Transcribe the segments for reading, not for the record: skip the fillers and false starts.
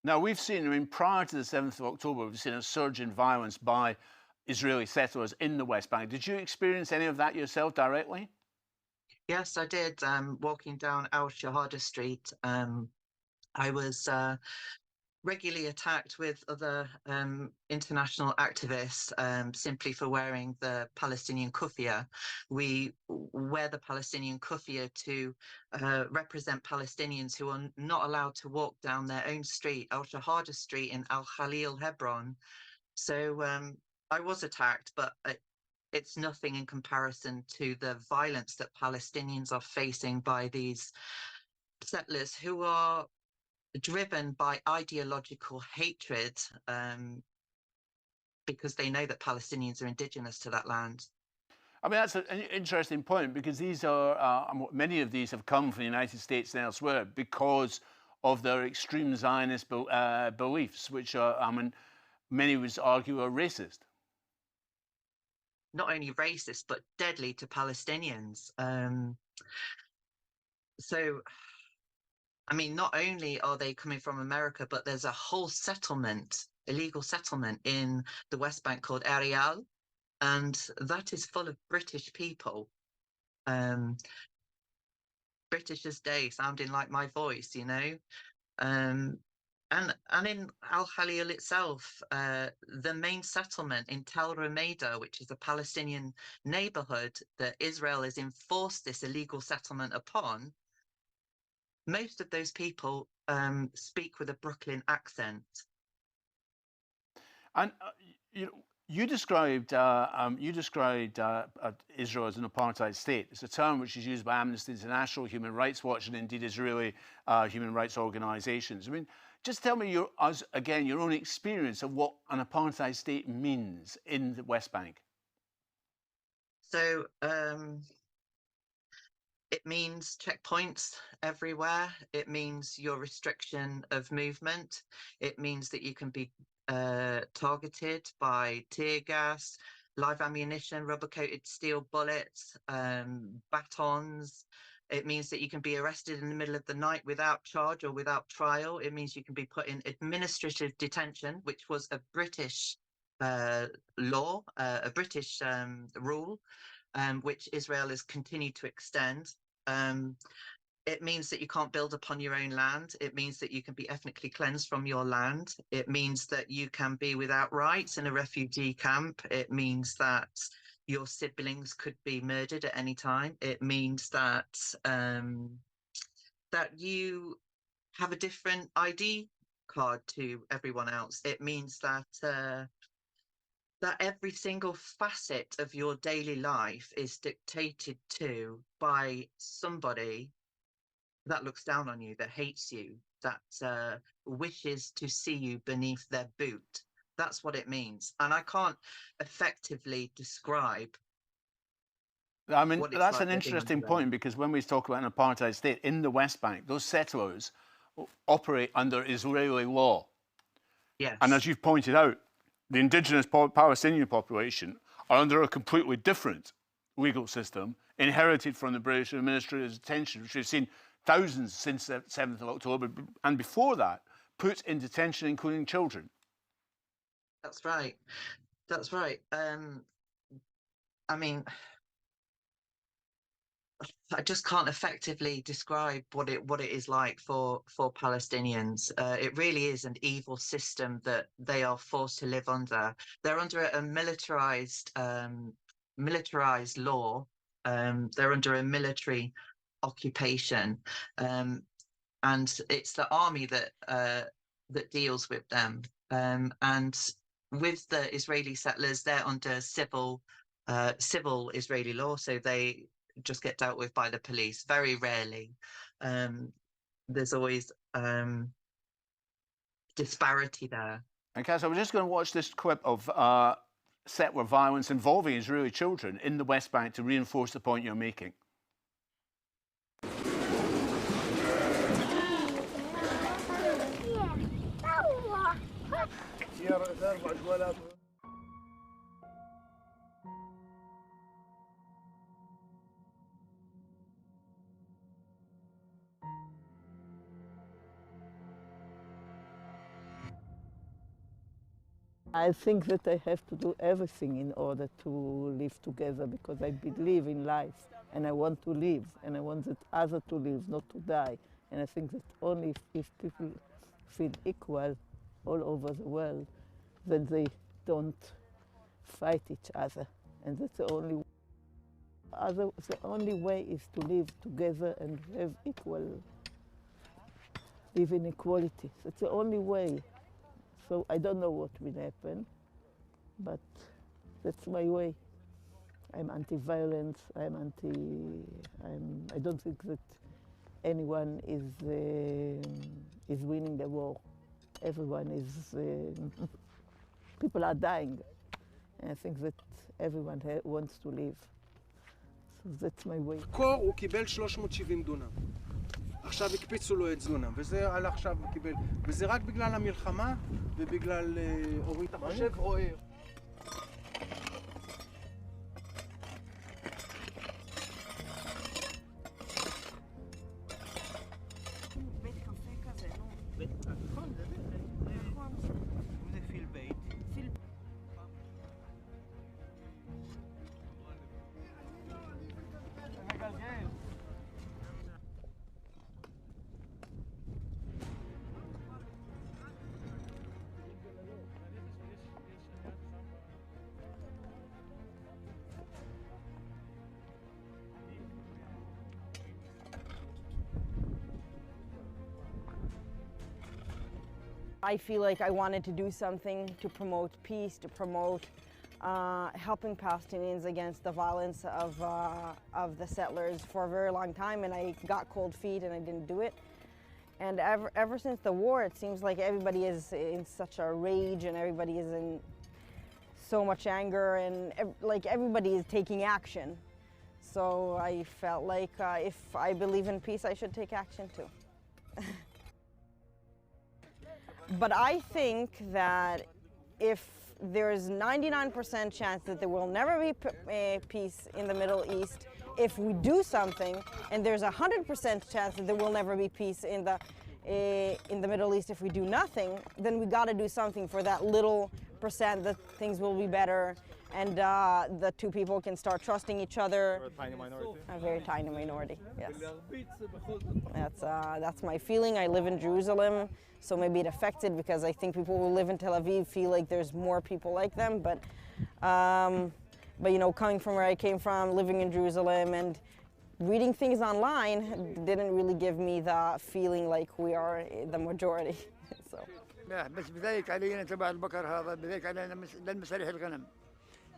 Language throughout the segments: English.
Now, we've seen, I mean, prior to the 7th of October, we've seen a surge in violence by Israeli settlers in the West Bank. Did you experience any of that yourself directly? Yes, I did. Walking down Al Shahada Street, I was regularly attacked with other international activists simply for wearing the Palestinian kufiya. We wear the Palestinian kufiya to represent Palestinians who are not allowed to walk down their own street, Al Shahada Street in Al Khalil, Hebron. So I was attacked, but it's nothing in comparison to the violence that Palestinians are facing by these settlers who are driven by ideological hatred because they know that Palestinians are indigenous to that land. I mean, that's an interesting point because these are, many of these have come from the United States and elsewhere because of their extreme Zionist beliefs, which are, I mean, many would argue are racist. Not only racist, but deadly to Palestinians. So, I mean, not only are they coming from America, but there's a whole settlement, illegal settlement in the West Bank called Ariel, and that is full of British people. British as day, sounding like my voice, you know. Um, and in Al Khalil itself, the main settlement in Tel Rumeida, which is a Palestinian neighborhood that Israel has enforced this illegal settlement upon, most of those people speak with a Brooklyn accent. And you described Israel as an apartheid state. It's a term which is used by Amnesty International, Human Rights Watch, and indeed Israeli human rights organizations. I mean, just tell me your own experience of what an apartheid state means in the West Bank. So it means checkpoints everywhere. It means your restriction of movement. It means that you can be targeted by tear gas, live ammunition, rubber-coated steel bullets, batons. It means that you can be arrested in the middle of the night without charge or without trial. It means you can be put in administrative detention, which was a British law, a British rule, which Israel has continued to extend. It means that you can't build upon your own land. It means that you can be ethnically cleansed from your land. It means that you can be without rights in a refugee camp. It means that your siblings could be murdered at any time. It means that that you have a different ID card to everyone else. It means that that every single facet of your daily life is dictated to by somebody that looks down on you, that hates you, that wishes to see you beneath their boot. That's what it means. And I can't effectively describe I mean, what it's that's like an living under interesting them. point because when we talk about an apartheid state in the West Bank, those settlers operate under Israeli law. And as Yes, you've pointed out, the indigenous Palestinian population are under a completely different legal system inherited from the British administrative detention, which we've seen thousands since the 7th of October, and before that, put in detention, including children. that's right. That's right. I mean, I just can't effectively describe what it is like for Palestinians. It really is an evil system that they are forced to live under. They're under a militarized law. They're under a military occupation, and it's the army that that deals with them. And with the Israeli settlers, they're under civil Israeli law, so they just get dealt with by the police. Very rarely. There's always disparity there. Okay, so we're just going to watch this clip of settler violence involving Israeli children in the West Bank to reinforce the point you're making. I think that I have to do everything in order to live together because I believe in life and I want to live and I want that other to live, not to die. And I think that only if people feel equal all over the world, then they don't fight each other. And that's the only way is to live together and have live in equality. That's the only way. So I don't know what will happen, but that's my way. I'm anti-violence. I don't think that anyone is winning the war. Everyone is. People are dying, and I think that everyone wants to live. So that's my way. קור הוא קיבל 370 דונם. עכשיו הקפיצו לו את דונם, וזה על עכשיו הוא קיבל. וזה רק בגלל המלחמה ובגלל אורית המחשב רואה. I feel like I wanted to do something to promote peace, to promote helping Palestinians against the violence of the settlers for a very long time, and I got cold feet and I didn't do it. And ever since the war, it seems like everybody is in such a rage and everybody is in so much anger and like everybody is taking action. So I felt like if I believe in peace, I should take action too. But I think that if there's 99% chance that there will never be peace in the Middle East, if we do something, and there's 100% chance that there will never be peace in the Middle East if we do nothing, then we got to do something for that little percent that things will be better and the two people can start trusting each other. A tiny minority? A very tiny minority, yes. That's my feeling. I live in Jerusalem, so maybe it affected because I think people who live in Tel Aviv feel like there's more people like them, but you know, coming from where I came from, living in Jerusalem and reading things online didn't really give me the feeling like we are the majority. So. بس بذلك علينا تبع البقر هذا بذلك علينا للمسارح الغنم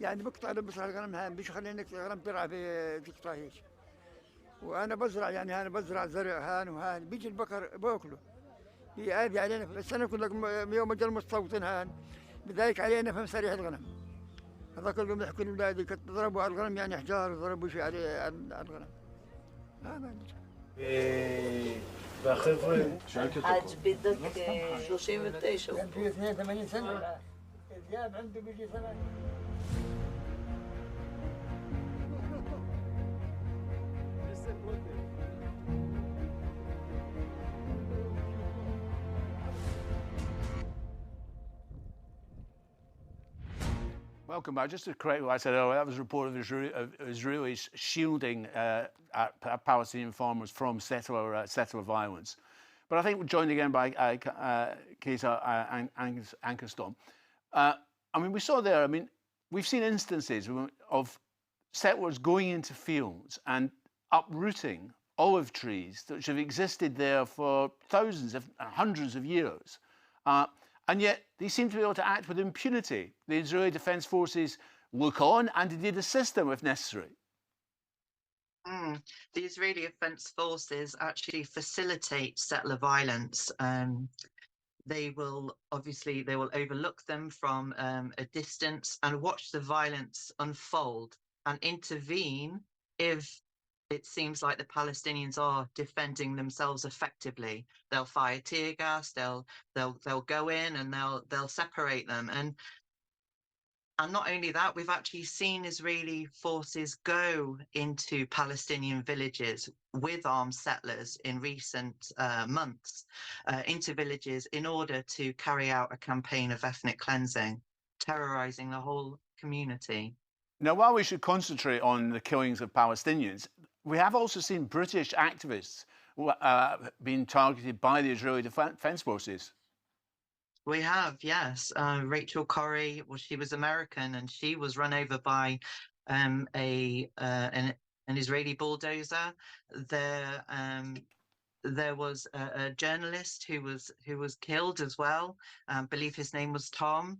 يعني بقطع بصر الغنم هان بيش خلينا الغنم ترعى في تقطع هيك وانا بزرع يعني انا بزرع زرع هان وهان بيجي البقر باكله بيأذي علينا بس انا اقول لك يوم اجى المستوطن هان بذلك علينا في مسارح الغنم هذا كله بيحكوا لاولادي ضربوا على الغنم يعني احجار ضربوا شيء على الغنم هذا והחבר'ה... עד בדיוק 39. كان في 82 سنة دياب عنده بيجي 8 Welcome back. Just to correct what I said earlier, that was a report of Israelis shielding Palestinian farmers from settler violence. But I think we're joined again by Kesa Ankerstom. I mean, we saw there, I mean, we've seen instances of settlers going into fields and uprooting olive trees that have existed there for thousands, if hundreds of years. And yet they seem to be able to act with impunity. The Israeli Defense Forces look on and indeed assist them if necessary. The Israeli Defense Forces actually facilitate settler violence. They will overlook them from a distance and watch the violence unfold and intervene if it seems like the Palestinians are defending themselves effectively. They'll fire tear gas, they'll go in and they'll separate them. And not only that, we've actually seen Israeli forces go into Palestinian villages with armed settlers in recent months, into villages in order to carry out a campaign of ethnic cleansing. terrorizing the whole community. Now, while we should concentrate on the killings of Palestinians, we have also seen British activists being targeted by the Israeli Defense Forces. We have, yes. Rachel Corrie, well, she was American, and she was run over by an Israeli bulldozer. There was a journalist who was killed as well. I believe his name was Tom.